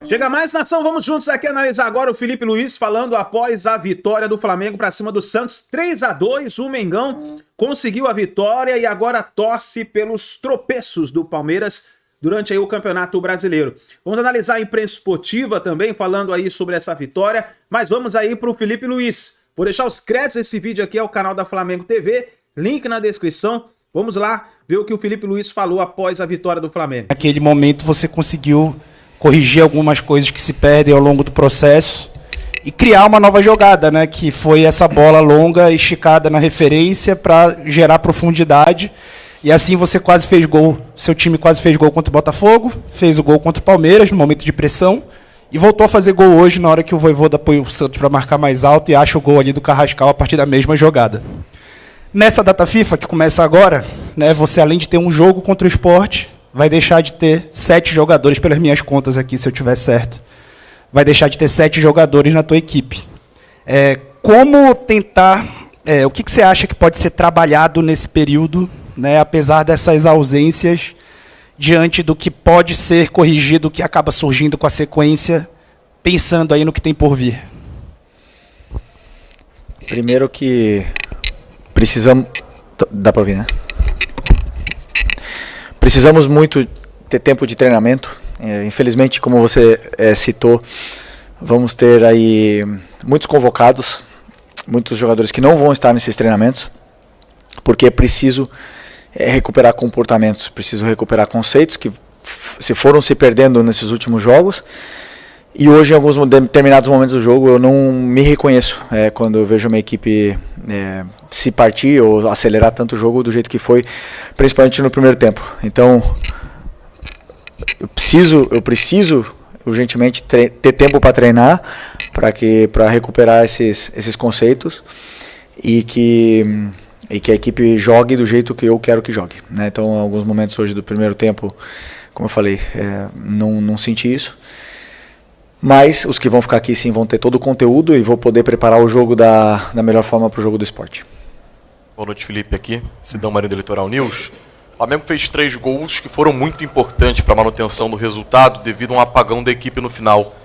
Chega mais, nação, vamos juntos aqui analisar agora o Felipe Luiz falando após a vitória do Flamengo para cima do Santos, 3-2, o Mengão conseguiu a vitória e agora torce pelos tropeços do Palmeiras durante aí o Campeonato Brasileiro. Vamos analisar a imprensa esportiva também, falando aí sobre essa vitória, mas vamos aí para o Felipe Luiz. Vou deixar os créditos desse vídeo aqui, é o canal da Flamengo TV, link na descrição. Vamos lá ver o que o Felipe Luiz falou após a vitória do Flamengo. Naquele momento você conseguiu corrigir algumas coisas que se perdem ao longo do processo e criar uma nova jogada, né? Que foi essa bola longa, esticada na referência para gerar profundidade. E assim você quase fez gol. Seu time quase fez gol contra o Botafogo, fez o gol contra o Palmeiras no momento de pressão e voltou a fazer gol hoje na hora que o Vojvoda apoia o Santos para marcar mais alto e acha o gol ali do Carrascal a partir da mesma jogada. Nessa data FIFA, que começa agora, né, você além de ter um jogo contra o Sport, vai deixar de ter 7 jogadores, pelas minhas contas aqui, se eu tiver certo. Vai deixar de ter 7 jogadores na tua equipe. Como tentar... o que você acha que pode ser trabalhado nesse período, né, apesar dessas ausências, diante do que pode ser corrigido, que acaba surgindo com a sequência, pensando aí no que tem por vir? Primeiro que precisamos... Dá para ouvir, né? Precisamos muito ter tempo de treinamento. Infelizmente, como você citou, vamos ter aí muitos convocados, muitos jogadores que não vão estar nesses treinamentos, porque é preciso recuperar comportamentos, preciso recuperar conceitos que se foram se perdendo nesses últimos jogos. E hoje, em alguns determinados momentos do jogo, eu não me reconheço quando eu vejo uma equipe se partir ou acelerar tanto o jogo do jeito que foi, principalmente no primeiro tempo. Então, eu preciso urgentemente ter tempo para treinar, para recuperar esses conceitos e que a equipe jogue do jeito que eu quero que jogue, né? Então, em alguns momentos hoje do primeiro tempo, como eu falei, não senti isso. Mas os que vão ficar aqui sim vão ter todo o conteúdo e vou poder preparar o jogo da melhor forma para o jogo do esporte. Boa noite, Felipe, aqui, Sidão Marinho do Litoral News. O Flamengo fez 3 gols que foram muito importantes para a manutenção do resultado devido a um apagão da equipe no final.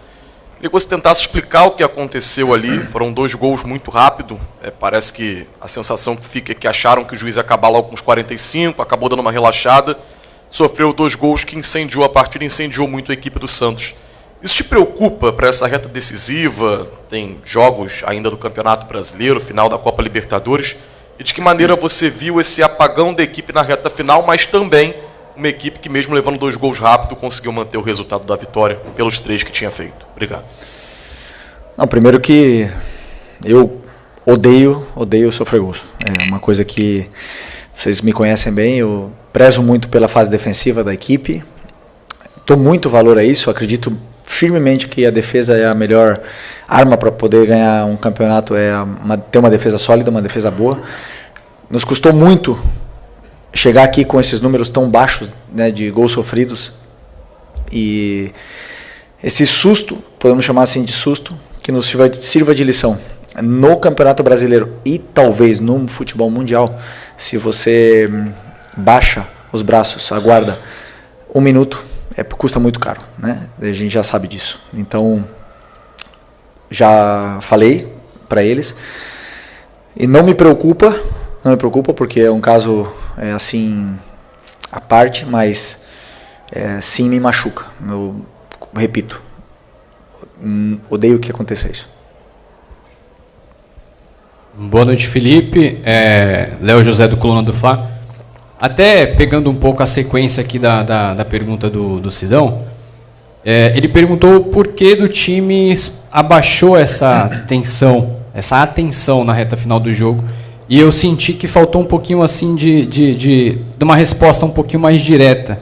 Queria que você tentasse explicar o que aconteceu ali. Foram 2 gols muito rápido. Parece que a sensação que fica é que acharam que o juiz ia acabar logo com os 45, acabou dando uma relaxada. Sofreu 2 gols que incendiou a partida, incendiou muito a equipe do Santos. Isso te preocupa para essa reta decisiva? Tem jogos ainda do Campeonato Brasileiro, final da Copa Libertadores. E de que maneira você viu esse apagão da equipe na reta final, mas também uma equipe que mesmo levando 2 gols rápido conseguiu manter o resultado da vitória pelos 3 que tinha feito? Obrigado. Não, primeiro que eu odeio sofrer gols. É uma coisa que vocês me conhecem bem, eu prezo muito pela fase defensiva da equipe. Dou muito valor a isso, acredito firmemente que a defesa é a melhor arma para poder ganhar um campeonato, ter uma defesa sólida, uma defesa boa. Nos custou muito chegar aqui com esses números tão baixos, né, de gols sofridos, e esse susto, podemos chamar assim de susto, que nos sirva de lição no Campeonato Brasileiro e talvez no futebol mundial. Se você baixa os braços, aguarda 1 minuto, custa muito caro, né? A gente já sabe disso. Então, já falei para eles. E não me preocupa porque é um caso assim à parte, mas sim me machuca. Eu repito, odeio que aconteça isso. Boa noite, Felipe. Léo José do Coluna do Fla. Até pegando um pouco a sequência aqui da pergunta do Sidão, ele perguntou por que do time abaixou essa atenção na reta final do jogo, e eu senti que faltou um pouquinho assim de uma resposta um pouquinho mais direta.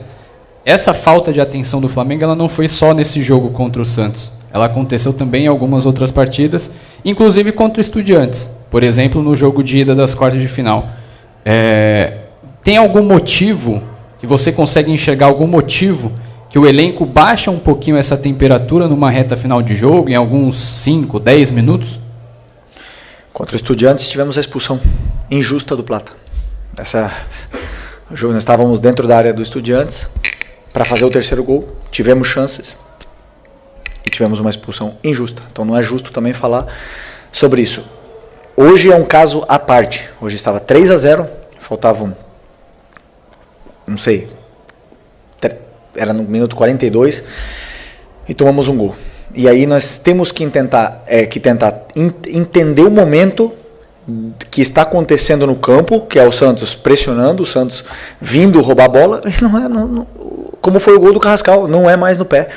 Essa falta de atenção do Flamengo, ela não foi só nesse jogo contra o Santos, ela aconteceu também em algumas outras partidas, inclusive contra o Estudiantes, por exemplo, no jogo de ida das quartas de final. Tem algum motivo, que você consegue enxergar algum motivo, que o elenco baixa um pouquinho essa temperatura numa reta final de jogo, em alguns 5, 10 minutos? Contra o Estudiantes tivemos a expulsão injusta do Plata. O jogo, nós estávamos dentro da área do Estudiantes para fazer o 3º gol, tivemos chances, tivemos uma expulsão injusta. Então não é justo também falar sobre isso. Hoje é um caso à parte. Hoje estava 3-0, faltavam, não sei, era no minuto 42 e tomamos um gol. E aí nós temos que tentar entender o momento que está acontecendo no campo, que é o Santos pressionando, o Santos vindo roubar a bola, e não, como foi o gol do Carrascal, não é mais no pé,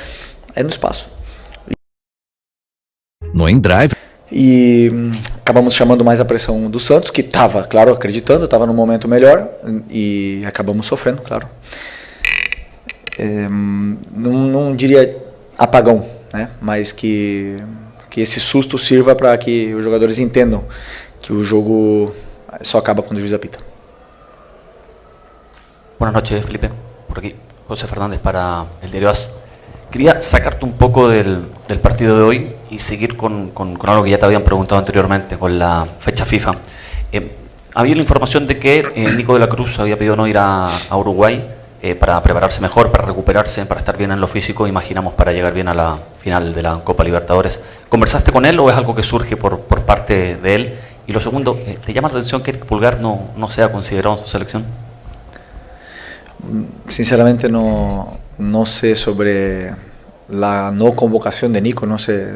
é no espaço. No Endrive. E acabamos chamando mais a pressão do Santos, que estava, claro, acreditando, estava no momento melhor, e acabamos sofrendo, claro. Não diria apagão, né? Mas que esse susto sirva para que os jogadores entendam que o jogo só acaba quando o juiz apita. Buenas noches, Felipe. Por aquí, José Fernández para el Diario AS. Quería sacarte un poco del partido de hoy y seguir con algo que ya te habían preguntado anteriormente, con la fecha FIFA. Había la información de que Nico de la Cruz había pedido no ir a Uruguay para prepararse mejor, para recuperarse, para estar bien en lo físico, imaginamos, para llegar bien a la final de la Copa Libertadores. ¿Conversaste con él o es algo que surge por parte de él? Y lo segundo, ¿te llama la atención que Eric Pulgar no sea considerado en su selección? Sinceramente no sé sobre la no convocación de Nico, no sé.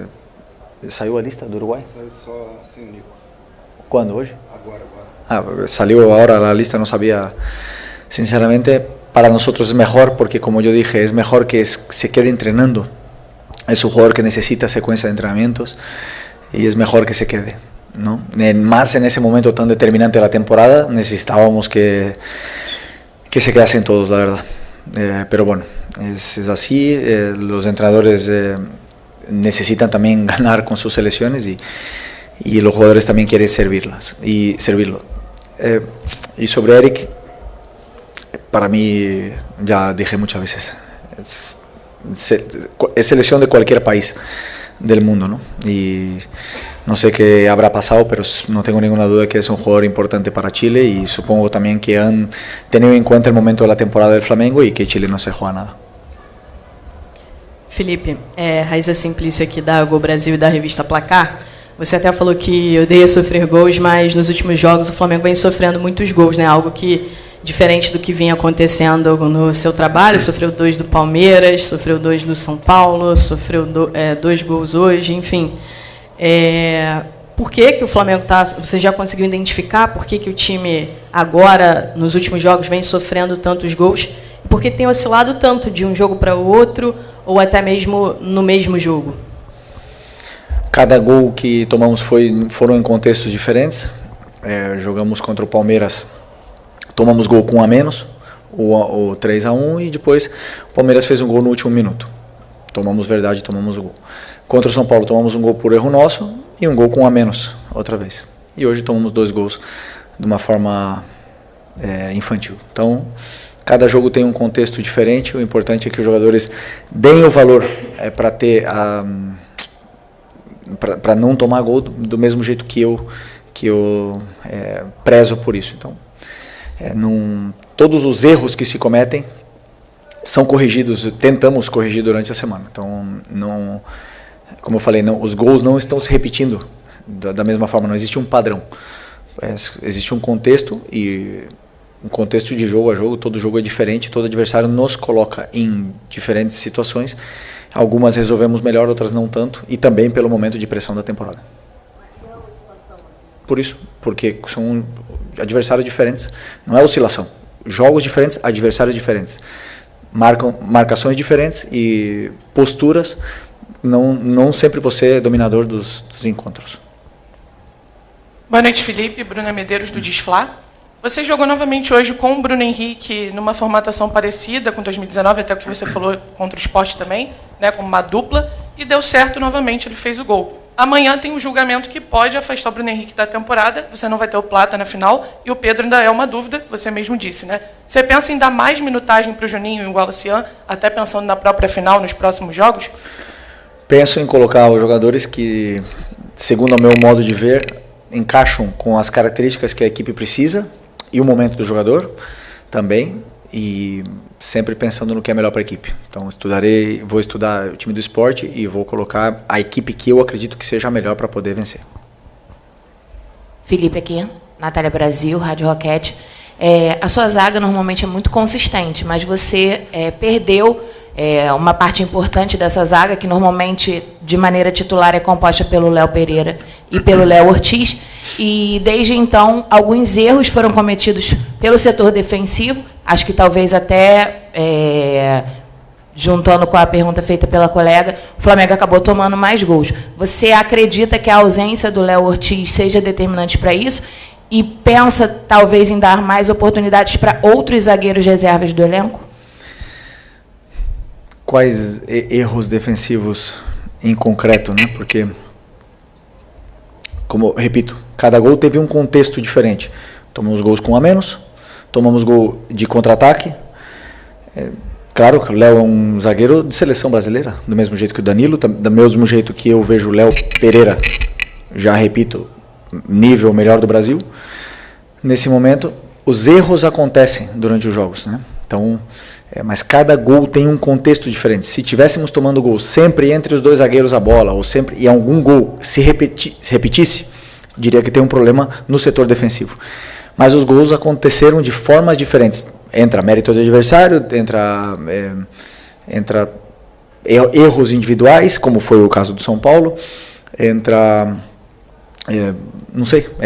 ¿Salió a lista de Uruguay? Saiu só sem Nico. ¿Cuándo? ¿Hoy? Agora. Salió ahora la lista, no sabía. Sinceramente, para nosotros es mejor porque, como yo dije, es mejor que se quede entrenando. Es un jugador que necesita secuencia de entrenamientos y es mejor que se quede, ¿no? Más en ese momento tan determinante de la temporada, necesitábamos que se quedasen todos, la verdad. Pero bueno, es así. Los entrenadores necesitan también ganar con sus selecciones y los jugadores también quieren servirlo. Y sobre Eric, para mí, ya dije muchas veces, es selección de cualquier país del mundo, ¿no? Y no sé qué habrá pasado, pero no tengo ninguna duda que es un jugador importante para Chile y supongo también que han tenido en cuenta el momento de la temporada del Flamengo y que Chile no se juega nada. Felipe, Raíza Simplício aqui da Gol Brasil e da revista Placar. Você até falou que odeia sofrer gols, mas nos últimos jogos o Flamengo vem sofrendo muitos gols, né? Algo que, diferente do que vinha acontecendo no seu trabalho, sofreu 2 do Palmeiras, sofreu 2 do São Paulo, sofreu 2 gols hoje, enfim. Por que o Flamengo você já conseguiu identificar por que o time agora, nos últimos jogos, vem sofrendo tantos gols? E por que tem oscilado tanto de um jogo para o outro, ou até mesmo no mesmo jogo? Cada gol que tomamos foram em contextos diferentes. Jogamos contra o Palmeiras, tomamos gol com 1 a menos, o 3-1, e depois o Palmeiras fez um gol no último minuto. Tomamos o gol. Contra o São Paulo tomamos um gol por erro nosso e um gol com 1 a menos, outra vez. E hoje tomamos 2 gols de uma forma infantil. Então, cada jogo tem um contexto diferente. O importante é que os jogadores deem o valor para ter para não tomar gol do mesmo jeito que eu prezo por isso. Então, todos os erros que se cometem são corrigidos, tentamos corrigir durante a semana. Então, como eu falei, os gols não estão se repetindo da mesma forma, não existe um padrão. Existe um contexto, e um contexto de jogo a jogo, todo jogo é diferente, todo adversário nos coloca em diferentes situações. Algumas resolvemos melhor, outras não tanto, e também pelo momento de pressão da temporada. Por isso, porque são adversários diferentes, não é oscilação. Jogos diferentes, adversários diferentes. Marcações diferentes e posturas, não sempre você é dominador dos encontros. Boa noite, Felipe. Bruna Medeiros, do Desflá. Você jogou novamente hoje com o Bruno Henrique numa formatação parecida com 2019, até o que você falou contra o Sport também, né, como uma dupla, e deu certo novamente, ele fez o gol. Amanhã tem um julgamento que pode afastar o Bruno Henrique da temporada, você não vai ter o Plata na final, e o Pedro ainda é uma dúvida, você mesmo disse, né? Você pensa em dar mais minutagem para o Juninho e o Wallacian, até pensando na própria final, nos próximos jogos? Penso em colocar os jogadores que, segundo o meu modo de ver, encaixam com as características que a equipe precisa, e o momento do jogador também, e sempre pensando no que é melhor para a equipe. Então vou estudar o time do esporte e vou colocar a equipe que eu acredito que seja a melhor para poder vencer. Felipe aqui, Natália Brasil, Rádio Roquete. A sua zaga normalmente é muito consistente, mas você perdeu uma parte importante dessa zaga, que normalmente, de maneira titular, é composta pelo Léo Pereira e pelo Léo Ortiz. E, desde então, alguns erros foram cometidos pelo setor defensivo. Acho que talvez até, juntando com a pergunta feita pela colega, o Flamengo acabou tomando mais gols. Você acredita que a ausência do Léo Ortiz seja determinante para isso? E pensa, talvez, em dar mais oportunidades para outros zagueiros reservas do elenco? Quais erros defensivos em concreto, né? Porque, como repito, cada gol teve um contexto diferente. Tomamos gols com um a menos, tomamos gol de contra-ataque. Claro que o Léo é um zagueiro de seleção brasileira, do mesmo jeito que o Danilo, do mesmo jeito que eu vejo o Léo Pereira, já repito, nível melhor do Brasil. Nesse momento, os erros acontecem durante os jogos, né? Então, mas cada gol tem um contexto diferente. Se tivéssemos tomando gol sempre entre os dois zagueiros a bola, ou sempre e algum gol se repetisse, diria que tem um problema no setor defensivo. Mas os gols aconteceram de formas diferentes. Entra mérito do adversário, entra erros individuais, como foi o caso do São Paulo, entra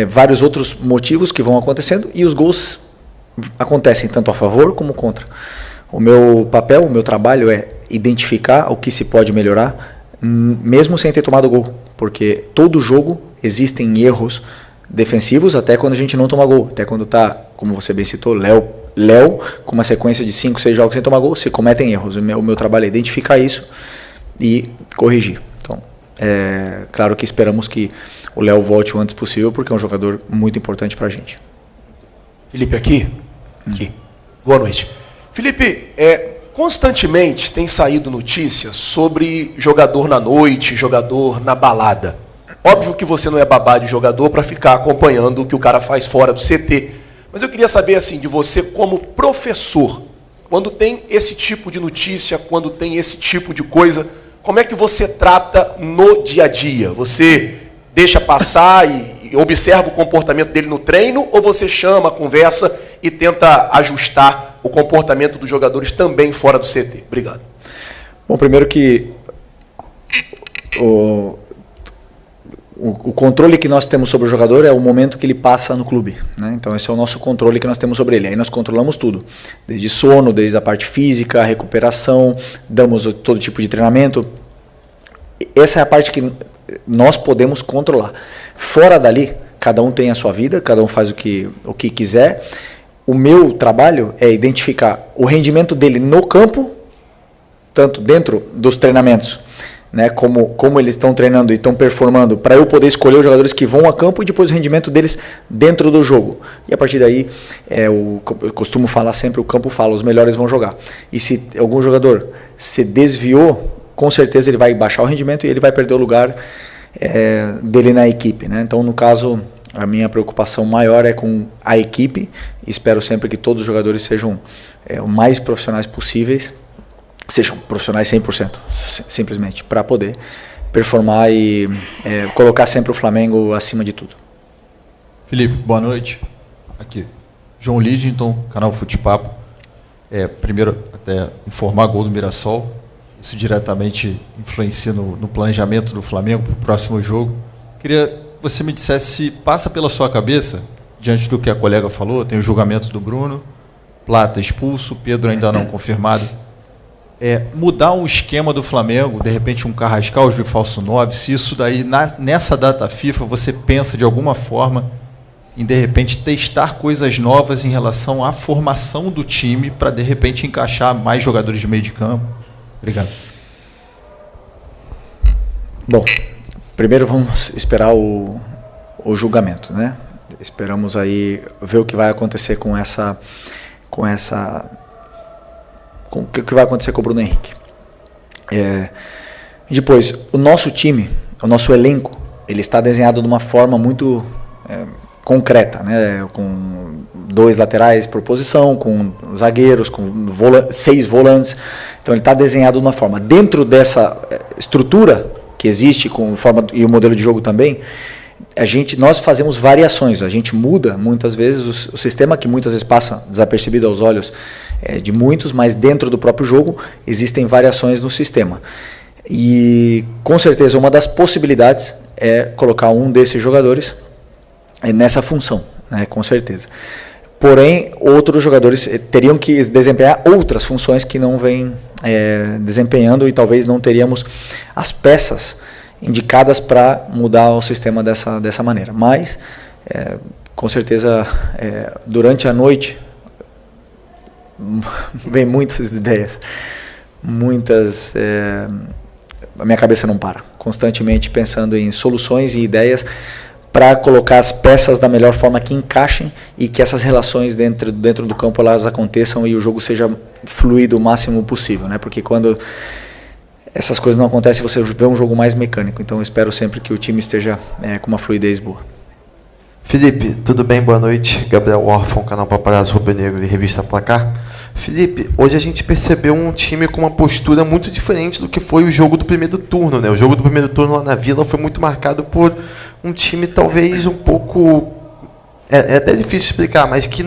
vários outros motivos que vão acontecendo, e os gols acontecem tanto a favor como contra. O meu papel, o meu trabalho é identificar o que se pode melhorar, mesmo sem ter tomado gol, porque todo jogo existem erros defensivos, até quando a gente não toma gol, até quando está, como você bem citou, Léo, com uma sequência de 5, 6 jogos sem tomar gol, se cometem erros. O meu trabalho é identificar isso e corrigir. Então, claro que esperamos que o Léo volte o antes possível, porque é um jogador muito importante para a gente. Felipe, aqui. Boa noite. Felipe, constantemente tem saído notícias sobre jogador na noite, jogador na balada. Óbvio que você não é babá de jogador para ficar acompanhando o que o cara faz fora do CT. Mas eu queria saber, assim, de você como professor, quando tem esse tipo de notícia, quando tem esse tipo de coisa, como é que você trata no dia a dia? Você deixa passar e observa o comportamento dele no treino, ou você chama, conversa e tenta ajustar o comportamento dos jogadores também fora do CT? Obrigado. Bom, primeiro que o controle que nós temos sobre o jogador é o momento que ele passa no clube, né? Então esse é o nosso controle que nós temos sobre ele. Aí nós controlamos tudo, desde sono, desde a parte física, a recuperação, damos todo tipo de treinamento. Essa é a parte que nós podemos controlar. Fora dali, cada um tem a sua vida, cada um faz o que quiser. O meu trabalho é identificar o rendimento dele no campo, tanto dentro dos treinamentos, né, como eles estão treinando e estão performando, para eu poder escolher os jogadores que vão a campo e depois o rendimento deles dentro do jogo. E a partir daí, eu costumo falar sempre, o campo fala, os melhores vão jogar. E se algum jogador se desviou, com certeza ele vai baixar o rendimento e ele vai perder o lugar dele na equipe, né? Então, no caso, a minha preocupação maior é com a equipe. Espero sempre que todos os jogadores sejam o mais profissionais possíveis, sejam profissionais 100%, simplesmente, para poder performar e colocar sempre o Flamengo acima de tudo. Felipe, boa noite. Aqui, João Lidington, canal Futepapo. Primeiro, até informar gol do Mirassol. Isso diretamente influencia no planejamento do Flamengo para o próximo jogo. Queria que você me dissesse se passa pela sua cabeça, diante do que a colega falou, tem o julgamento do Bruno, Plata expulso, Pedro ainda não confirmado. Mudar o esquema do Flamengo, de repente um Carrascal de falso 9, se isso daí, nessa data FIFA, você pensa de alguma forma em, de repente, testar coisas novas em relação à formação do time para, de repente, encaixar mais jogadores de meio de campo? Obrigado. Bom, primeiro vamos esperar o julgamento, né? Esperamos aí ver o que vai acontecer com o que vai acontecer com o Bruno Henrique. Depois, o nosso time, o nosso elenco, ele está desenhado de uma forma muito concreta, né? 2 laterais por posição, com zagueiros, com 6 volantes. Então ele está desenhado de uma forma. Dentro dessa estrutura que existe com forma e o modelo de jogo também, nós fazemos variações, a gente muda muitas vezes o sistema, que muitas vezes passa desapercebido aos olhos de muitos, mas dentro do próprio jogo existem variações no sistema. E com certeza uma das possibilidades é colocar um desses jogadores nessa função, né, com certeza. Porém, outros jogadores teriam que desempenhar outras funções que não vêm desempenhando, e talvez não teríamos as peças indicadas para mudar o sistema dessa maneira. Mas, com certeza, durante a noite, vem muitas ideias, a minha cabeça não para, constantemente pensando em soluções e ideias para colocar as peças da melhor forma que encaixem e que essas relações dentro do campo elas aconteçam e o jogo seja fluido o máximo possível, né? Porque quando essas coisas não acontecem, você vê um jogo mais mecânico. Então eu espero sempre que o time esteja com uma fluidez boa. Felipe, tudo bem? Boa noite. Gabriel Orfão, canal Paparazzo Rubro-Negro e Revista Placar. Felipe, hoje a gente percebeu um time com uma postura muito diferente do que foi o jogo do primeiro turno, né? O jogo do primeiro turno lá na Vila foi muito marcado por um time talvez um pouco... É até difícil explicar, mas que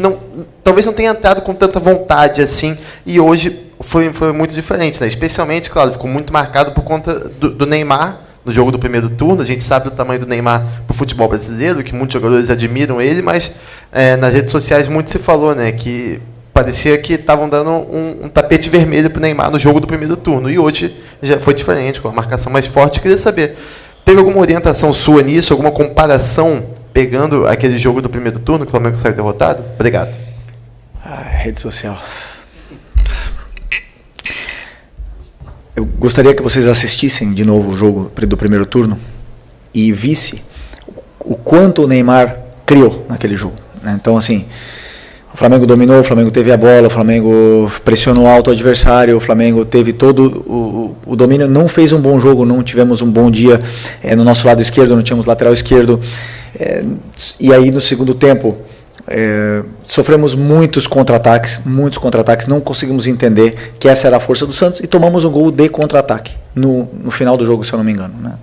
talvez não tenha entrado com tanta vontade assim, e hoje foi muito diferente, né? Especialmente, claro, ficou muito marcado por conta do Neymar no jogo do primeiro turno. A gente sabe o tamanho do Neymar para o futebol brasileiro, que muitos jogadores admiram ele, mas nas redes sociais muito se falou, né, que parecia que estavam dando um tapete vermelho para o Neymar no jogo do primeiro turno. E hoje já foi diferente, com a marcação mais forte. Queria saber, teve alguma orientação sua nisso, alguma comparação pegando aquele jogo do primeiro turno que o Flamengo saiu derrotado? Obrigado. Rede social. Eu gostaria que vocês assistissem de novo o jogo do primeiro turno e visse o quanto o Neymar criou naquele jogo, né? Então, assim, o Flamengo dominou, o Flamengo teve a bola, o Flamengo pressionou alto o adversário, o Flamengo teve todo o domínio, não fez um bom jogo, não tivemos um bom dia no nosso lado esquerdo, não tínhamos lateral esquerdo, e aí no segundo tempo sofremos muitos contra-ataques, não conseguimos entender que essa era a força do Santos e tomamos um gol de contra-ataque no final do jogo, se eu não me engano, né?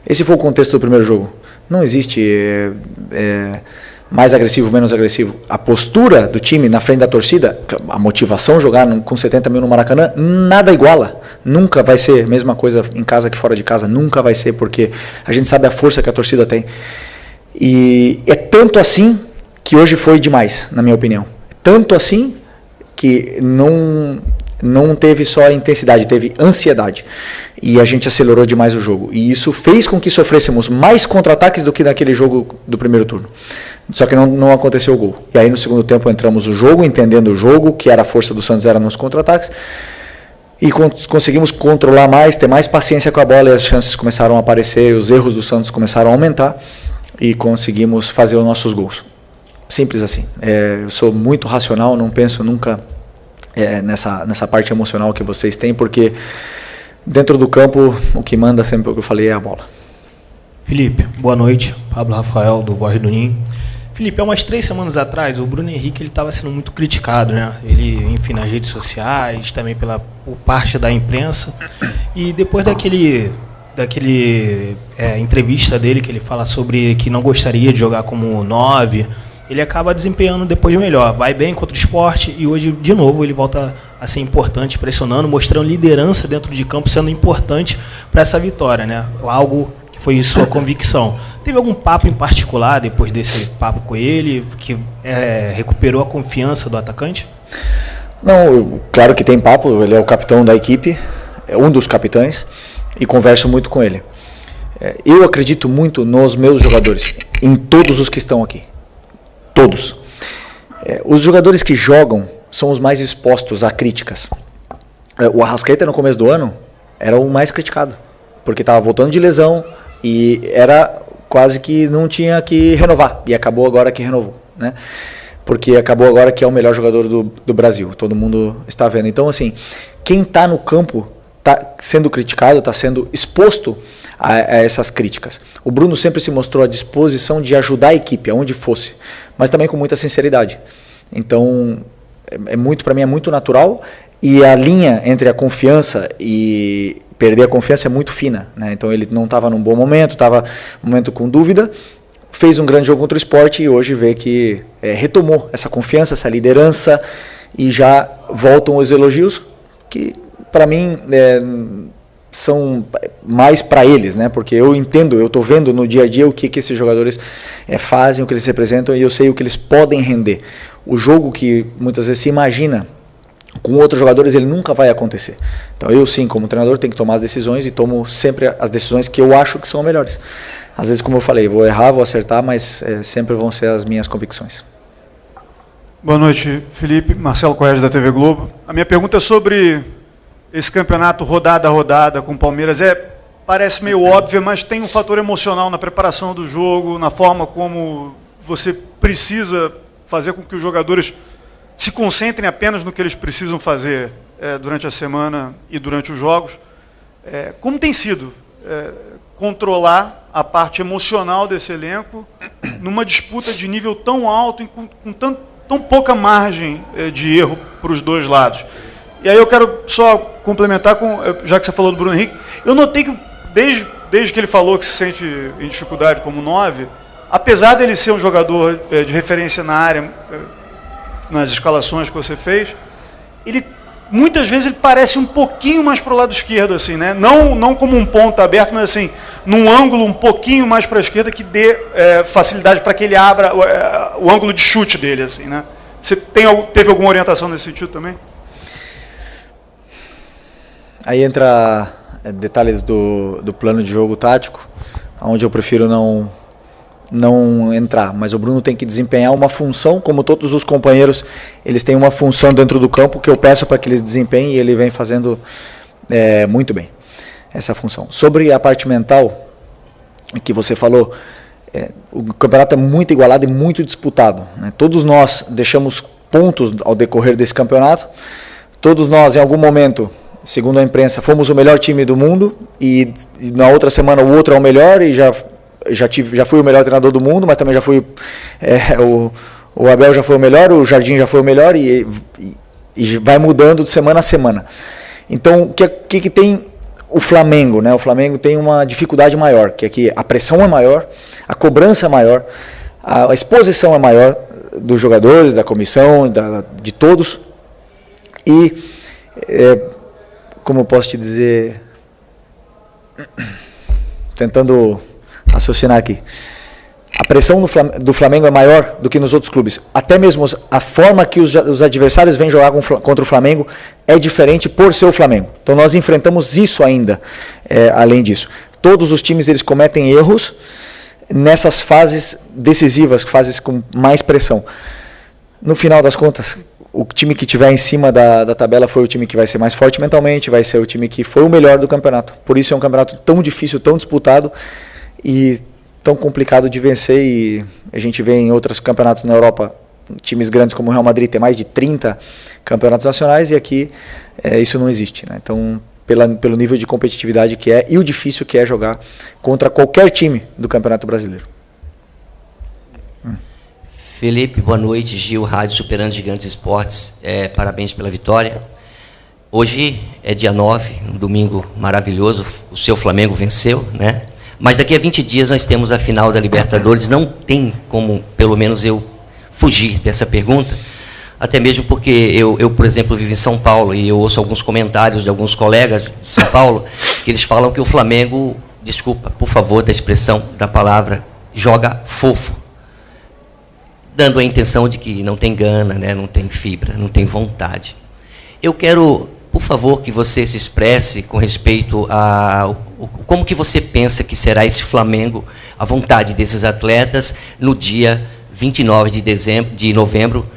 Esse foi o contexto do primeiro jogo. Não existe mais agressivo, menos agressivo. A postura do time na frente da torcida, a motivação, jogar com 70 mil no Maracanã, nada iguala. Nunca vai ser a mesma coisa em casa que fora de casa, nunca vai ser, porque a gente sabe a força que a torcida tem. E é tanto assim que hoje foi demais, na minha opinião. Tanto assim que não teve só intensidade, teve ansiedade. E a gente acelerou demais o jogo. E isso fez com que sofrêssemos mais contra-ataques do que naquele jogo do primeiro turno. Só que não aconteceu o gol. E aí no segundo tempo entramos no jogo, entendendo o jogo, que era a força do Santos era nos contra-ataques. E conseguimos controlar mais, ter mais paciência com a bola, e as chances começaram a aparecer, os erros do Santos começaram a aumentar. E conseguimos fazer os nossos gols. Simples assim. Eu sou muito racional, não penso nunca nessa parte emocional que vocês têm, porque dentro do campo o que manda sempre, o que eu falei, é a bola. Felipe, boa noite. Pablo Rafael, do Voz do Ninho. Felipe, há umas 3 semanas atrás, o Bruno Henrique estava sendo muito criticado, né? Ele, enfim, nas redes sociais, também por parte da imprensa. E depois daquele entrevista dele, que ele fala sobre que não gostaria de jogar como 9, ele acaba desempenhando depois melhor. Vai bem contra o Sport e hoje, de novo, ele volta a ser importante, pressionando, mostrando liderança dentro de campo, sendo importante para essa vitória, né? Algo que foi sua convicção. Teve algum papo em particular depois desse papo com ele, que recuperou a confiança do atacante? Não, claro que tem papo, ele é o capitão da equipe, é um dos capitães, e converso muito com ele. Eu acredito muito nos meus jogadores, em todos os que estão aqui. Todos. Os jogadores que jogam são os mais expostos a críticas. O Arrascaeta no começo do ano era o mais criticado, porque estava voltando de lesão e era quase que não tinha que renovar, e acabou agora que renovou, né? Porque acabou agora que é o melhor jogador do Brasil, todo mundo está vendo. Então, assim, quem está no campo está sendo criticado, está sendo exposto a essas críticas. O Bruno sempre se mostrou à disposição de ajudar a equipe, aonde fosse, mas também com muita sinceridade. Então, para mim é muito natural, e a linha entre a confiança e perder a confiança é muito fina, né? Então ele não estava num bom momento, estava num momento com dúvida, fez um grande jogo contra o Sport e hoje vê que retomou essa confiança, essa liderança, e já voltam os elogios que para mim são mais para eles, né? Porque eu entendo, eu estou vendo no dia a dia o que esses jogadores fazem, o que eles representam, e eu sei o que eles podem render. O jogo que muitas vezes se imagina com outros jogadores, ele nunca vai acontecer. Então eu sim, como treinador, tenho que tomar as decisões, e tomo sempre as decisões que eu acho que são melhores. Às vezes, como eu falei, vou errar, vou acertar, mas sempre vão ser as minhas convicções. Boa noite, Felipe. Marcelo Correia, da TV Globo. A minha pergunta é sobre esse campeonato rodada a rodada com o Palmeiras. Parece meio óbvio, mas tem um fator emocional na preparação do jogo, na forma como você precisa fazer com que os jogadores se concentrem apenas no que eles precisam fazer durante a semana e durante os jogos. Como tem sido controlar a parte emocional desse elenco numa disputa de nível tão alto e com tão pouca margem de erro para os dois lados? E aí eu quero só complementar, já que você falou do Bruno Henrique, eu notei que desde que ele falou que se sente em dificuldade como 9, apesar dele ser um jogador de referência na área, nas escalações que você fez, muitas vezes ele parece um pouquinho mais para o lado esquerdo, assim, né? Não como um ponta aberto, mas assim, num ângulo um pouquinho mais para a esquerda, que dê facilidade para que ele abra o ângulo de chute dele, assim, né? Você teve alguma orientação nesse sentido também? Aí entra detalhes do plano de jogo tático, onde eu prefiro não entrar, mas o Bruno tem que desempenhar uma função, como todos os companheiros, eles têm uma função dentro do campo que eu peço para que eles desempenhem, e ele vem fazendo muito bem essa função. Sobre a parte mental que você falou, o campeonato é muito igualado e muito disputado, né? Todos nós deixamos pontos ao decorrer desse campeonato, todos nós em algum momento, segundo a imprensa, fomos o melhor time do mundo, e na outra semana o outro é o melhor, e já fui o melhor treinador do mundo, mas também já fui o Abel já foi o melhor, o Jardim já foi o melhor, e vai mudando de semana a semana. Então, o que tem o Flamengo, né? O Flamengo tem uma dificuldade maior, que é que a pressão é maior, a cobrança é maior, a exposição é maior dos jogadores, da comissão, de todos, e como eu posso te dizer, tentando raciocinar aqui, a pressão do Flamengo é maior do que nos outros clubes. Até mesmo a forma que os adversários vêm jogar contra o Flamengo é diferente por ser o Flamengo. Então nós enfrentamos isso ainda, além disso. Todos os times eles cometem erros nessas fases decisivas, fases com mais pressão. No final das contas, o time que estiver em cima da tabela foi o time que vai ser mais forte mentalmente, vai ser o time que foi o melhor do campeonato. Por isso é um campeonato tão difícil, tão disputado e tão complicado de vencer, e a gente vê em outros campeonatos na Europa, times grandes como o Real Madrid tem mais de 30 campeonatos nacionais, e aqui isso não existe, né? Então, pelo nível de competitividade que é e o difícil que é jogar contra qualquer time do Campeonato Brasileiro. Felipe, boa noite. Gil, Rádio Superando Gigantes Esportes, parabéns pela vitória. Hoje é dia 9, um domingo maravilhoso, o seu Flamengo venceu, né? Mas daqui a 20 dias nós temos a final da Libertadores, não tem como, pelo menos eu, fugir dessa pergunta, até mesmo porque eu, por exemplo, vivo em São Paulo e eu ouço alguns comentários de alguns colegas de São Paulo que eles falam que o Flamengo, desculpa, por favor, da expressão, da palavra, joga fofo, dando a intenção de que não tem gana, né, não tem fibra, não tem vontade. Eu quero, por favor, que você se expresse com respeito a como que você pensa que será esse Flamengo, a vontade desses atletas, no dia 29 de novembro.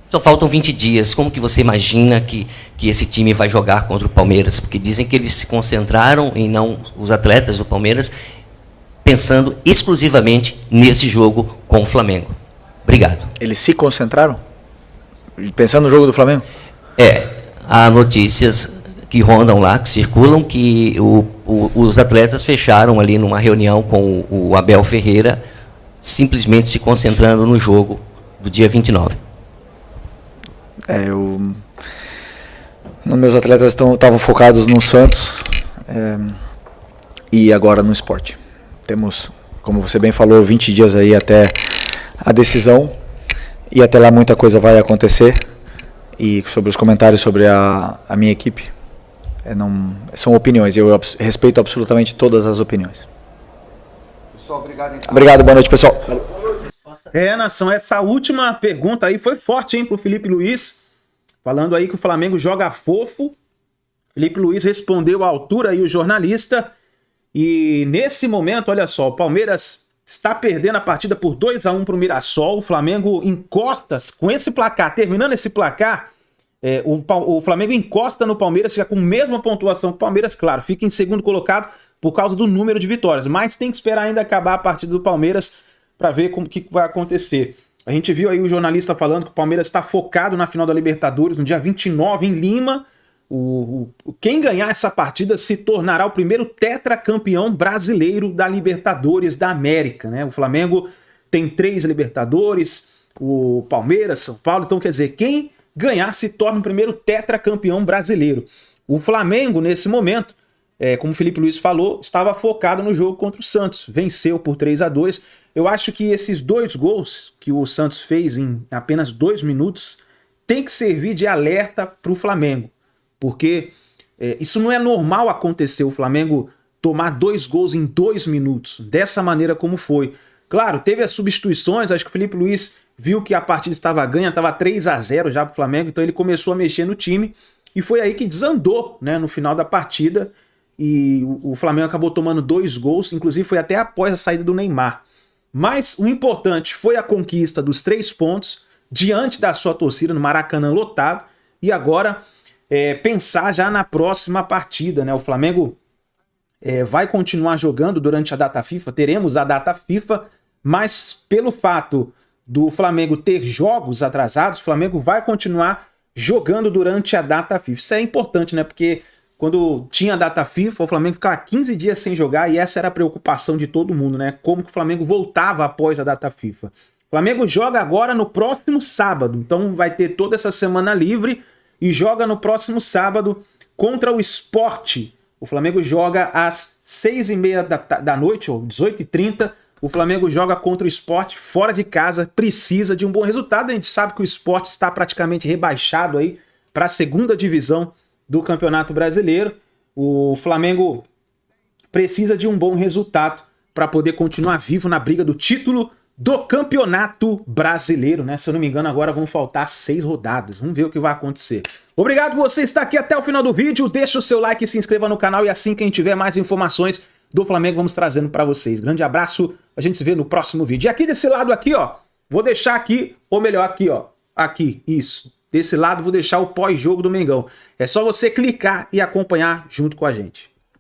Só faltam 20 dias. Como que você imagina que esse time vai jogar contra o Palmeiras? Porque dizem que eles se concentraram, e não os atletas do Palmeiras, pensando exclusivamente nesse jogo com o Flamengo. Obrigado. Eles se concentraram? Pensando no jogo do Flamengo? Há notícias que rondam lá, que circulam, que os atletas fecharam ali numa reunião com o Abel Ferreira, simplesmente se concentrando no jogo do dia 29. Meus atletas estavam focados no Santos e agora no esporte. Temos, como você bem falou, 20 dias aí até a decisão e até lá muita coisa vai acontecer. E sobre os comentários sobre a minha equipe, são opiniões, eu respeito absolutamente todas as opiniões. Pessoal, obrigado. Então. Obrigado, boa noite, pessoal. Nação, essa última pergunta aí foi forte, hein, pro Felipe Luiz, falando aí que o Flamengo joga fofo. Felipe Luiz respondeu à altura aí o jornalista, e nesse momento, olha só, o Palmeiras está perdendo a partida por 2-1 pro Mirassol, o Flamengo encosta, com esse placar, terminando esse placar, o Flamengo encosta no Palmeiras, fica com a mesma pontuação que o Palmeiras, claro, fica em segundo colocado por causa do número de vitórias, mas tem que esperar ainda acabar a partida do Palmeiras para ver o que vai acontecer. A gente viu aí o jornalista falando que o Palmeiras está focado na final da Libertadores, no dia 29 em Lima. Quem ganhar essa partida se tornará o primeiro tetracampeão brasileiro da Libertadores da América, né? O Flamengo tem 3 Libertadores, o Palmeiras, São Paulo, então quer dizer, quem ganhar se torna o primeiro tetracampeão brasileiro. O Flamengo, nesse momento, como o Felipe Luiz falou, estava focado no jogo contra o Santos, venceu por 3-2. Eu acho que esses 2 gols que o Santos fez em apenas 2 minutos tem que servir de alerta para o Flamengo. Porque isso não é normal acontecer, o Flamengo tomar 2 gols em 2 minutos, dessa maneira como foi. Claro, teve as substituições, acho que o Felipe Luiz viu que a partida estava ganha, estava 3-0 já para o Flamengo, então ele começou a mexer no time, e foi aí que desandou, né, no final da partida, e o Flamengo acabou tomando 2 gols, inclusive foi até após a saída do Neymar. Mas o importante foi a conquista dos 3 pontos, diante da sua torcida no Maracanã lotado, e agora pensar já na próxima partida, né? O Flamengo vai continuar jogando durante a data FIFA, teremos a data FIFA, mas pelo fato do Flamengo ter jogos atrasados, o Flamengo vai continuar jogando durante a data FIFA. Isso é importante, né? Porque quando tinha a data FIFA, o Flamengo ficava 15 dias sem jogar, e essa era a preocupação de todo mundo, né? Como que o Flamengo voltava após a data FIFA. O Flamengo joga agora no próximo sábado, então vai ter toda essa semana livre, e joga no próximo sábado contra o Sport. O Flamengo joga às 6h30 da noite, ou 18h30. O Flamengo joga contra o Sport fora de casa, precisa de um bom resultado. A gente sabe que o Sport está praticamente rebaixado aí para a 2ª divisão do Campeonato Brasileiro. O Flamengo precisa de um bom resultado para poder continuar vivo na briga do título do Campeonato Brasileiro, né? Se eu não me engano, agora vão faltar 6 rodadas. Vamos ver o que vai acontecer. Obrigado por você estar aqui até o final do vídeo. Deixa o seu like, se inscreva no canal, e assim que a gente tiver mais informações do Flamengo, vamos trazendo para vocês. Grande abraço, a gente se vê no próximo vídeo. E aqui desse lado aqui, ó, vou deixar aqui, ou melhor aqui, ó, aqui, isso. Desse lado vou deixar o pós-jogo do Mengão. É só você clicar e acompanhar junto com a gente.